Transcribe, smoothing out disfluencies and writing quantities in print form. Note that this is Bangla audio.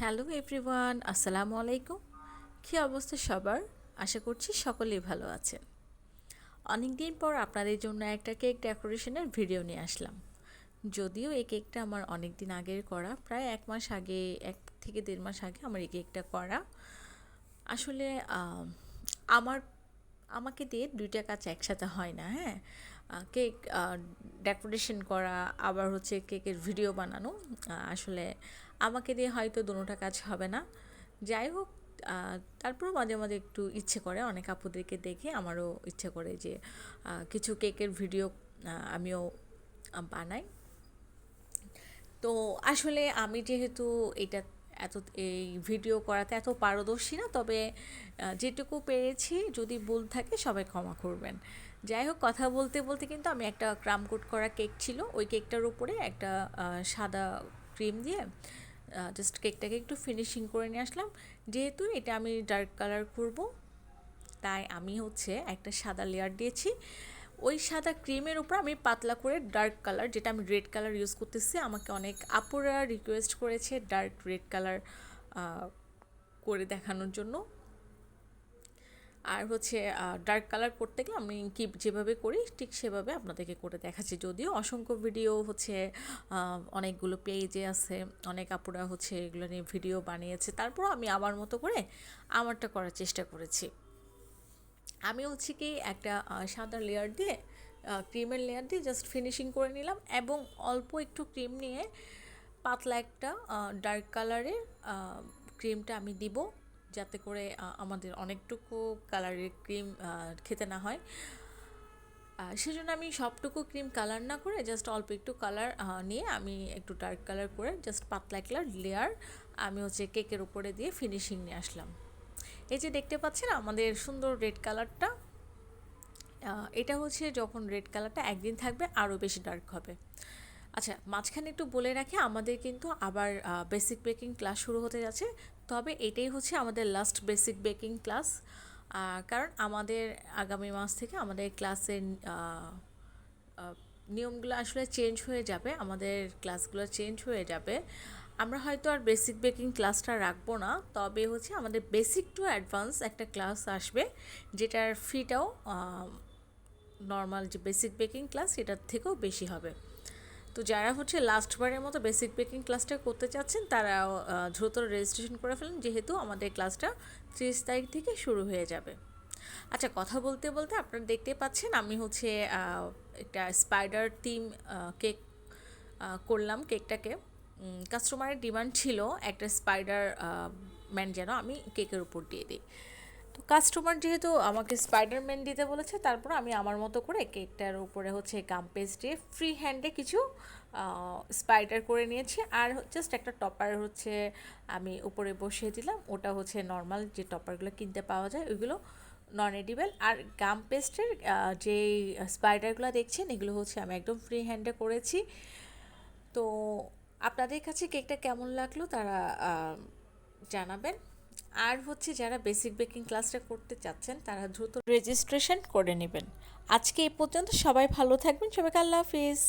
হ্যালো এভরিওয়ান, আসসালামু আলাইকুম। কী অবস্থা সবার? আশা করছি সকলেই ভালো আছেন। অনেক দিন পর আপনাদের জন্য একটা কেক ডেকোরেশনের ভিডিও নিয়ে আসলাম। যদিও এই কেকটা আমার অনেক দিন আগের করা, প্রায় 1 মাস আগে, 1 থেকে 1.5 মাস আগে আমার এই কেকটা করা। আসলে আমার আমাকে দিয়ে দুইটা কাজ একসাথে হয় না, হ্যাঁ। কেক ডেকোরেশন করা, আবার হচ্ছে কেকের ভিডিও বানানো। আসলে আমাকে দিয়ে হয়তো দোনোটা কাজ হবে না। যাই হোক, তারপরেও মাঝে মাঝে একটু ইচ্ছে করে, অনেক আপুদেরকে দেখে আমারও ইচ্ছে করে যে কিছু কেকের ভিডিও আমিও বানাই। তো আসলে আমি যেহেতু এটা এত এই ভিডিও করাতে এত পারদর্শী না, তবে যেটুকু পেরেছি, যদি ভুল থাকে সবাই ক্ষমা করবেন। যাই হোক, কথা বলতে বলতে কিন্তু আমি একটা ক্রাম কোট করা কেক ছিল, ওই কেকটার উপরে একটা সাদা ক্রিম দিয়ে জাস্ট কেকটাকে একটু ফিনিশিং করে নিয়ে আসলাম। যেহেতু এটা আমি ডার্ক কালার করব, তাই আমি হচ্ছে একটা সাদা লেয়ার দিয়েছি। ওই সাদা ক্রিমের উপর আমি পাতলা করে ডার্ক কালার, যেটা আমি রেড কালার ইউজ করতেছি, আমাকে অনেক আপুরা রিকোয়েস্ট করেছে ডার্ক রেড কালার করে দেখানোর জন্য। আর হচ্ছে ডার্ক কালার করতে গেলে আমি কি যেভাবে করি ঠিক সেভাবে আপনাদেরকে করে দেখাচ্ছি। যদিও অসংখ্য ভিডিও হচ্ছে অনেকগুলো পেজে আছে, অনেক আপুরা হচ্ছে এগুলো নিয়ে ভিডিও বানিয়েছে, তারপরও আমি আমার মতো করে আমারটা করার চেষ্টা করেছি। আমি হচ্ছে কি একটা সাদা লেয়ার দিয়ে, ক্রিমের লেয়ার দিয়ে জাস্ট ফিনিশিং করে নিলাম, এবং অল্প একটু ক্রিম নিয়ে পাতলা একটা ডার্ক কালারের ক্রিমটা আমি দিব, যাতে করে আমাদের অনেকটুকু কালারের ক্রিম খেতে না হয়। সেজন্য আমি সবটুকু ক্রিম কালার না করে জাস্ট অল্প একটু কালার নিয়ে আমি একটু ডার্ক কালার করে জাস্ট পাতলা একটা লেয়ার আমি হচ্ছে কেকের উপরে দিয়ে ফিনিশিং নিয়ে আসলাম। এই যে দেখতে পাচ্ছেন আমাদের সুন্দর রেড কালারটা, এটা হচ্ছে যখন রেড কালারটা একদিন থাকবে আরও বেশি ডার্ক হবে। আচ্ছা, মাঝখানে একটু বলে রাখি, আমাদের কিন্তু আবার বেসিক বেকিং ক্লাস শুরু হতে যাচ্ছে। তবে এটাই হচ্ছে আমাদের লাস্ট বেসিক বেকিং ক্লাস, কারণ আমাদের আগামী মাস থেকে আমাদের ক্লাসের নিয়মগুলো আসলে চেঞ্জ হয়ে যাবে, আমাদের ক্লাসগুলো চেঞ্জ হয়ে যাবে। আমরা হয়তো আর বেসিক বেকিং ক্লাসটা রাখবো না, তবে হচ্ছে আমাদের বেসিক টু অ্যাডভান্স একটা ক্লাস আসবে, যেটার ফিটাও নর্মাল যে বেসিক বেকিং ক্লাস সেটার থেকেও বেশি হবে। তো যারা হচ্ছে লাস্টবারের মতো বেসিক বেকিং ক্লাসটা করতে চাচ্ছেন, তারা দ্রুত রেজিস্ট্রেশন করে ফেলেন, যেহেতু আমাদের ক্লাসটা 30 তারিখ থেকে শুরু হয়ে যাবে। আচ্ছা, কথা বলতে বলতে আপনারা দেখতে পাচ্ছেন আমি হচ্ছে একটা স্পাইডার থিম কেক করলাম। কেকটাকে কাস্টমারের ডিমান্ড ছিল একটা স্পাইডার ম্যান যেন আমি কেকের উপর দিয়ে দিই। তো কাস্টমার যেহেতু আমাকে স্পাইডারম্যান দিতে বলেছে, তারপর আমি আমার মতো করে কেকটার উপরে হচ্ছে গাম পেস্ট দিয়ে ফ্রি হ্যান্ডে কিছু স্পাইডার করে নিয়েছি। আর জাস্ট একটা টপার হচ্ছে আমি উপরে বসিয়ে দিলাম, ওটা হচ্ছে নর্মাল যে টপারগুলো কিনতে পাওয়া যায় ওইগুলো, নন এডিবেল। আর গাম পেস্টের যে স্পাইডারগুলো দেখছেন, এগুলো হচ্ছে আমি একদম ফ্রি হ্যান্ডে করেছি। তো আপনাদের কাছে কেকটা কেমন লাগলো তারা জানাবেন। আর হচ্ছে যারা বেসিক বেকিং ক্লাসটা করতে চাচ্ছেন, তারা দ্রুত রেজিস্ট্রেশন করে নেবেন। আজকে এই পর্যন্ত, সবাই ভালো থাকবেন, সবাইকে আল্লাহ হাফিজ।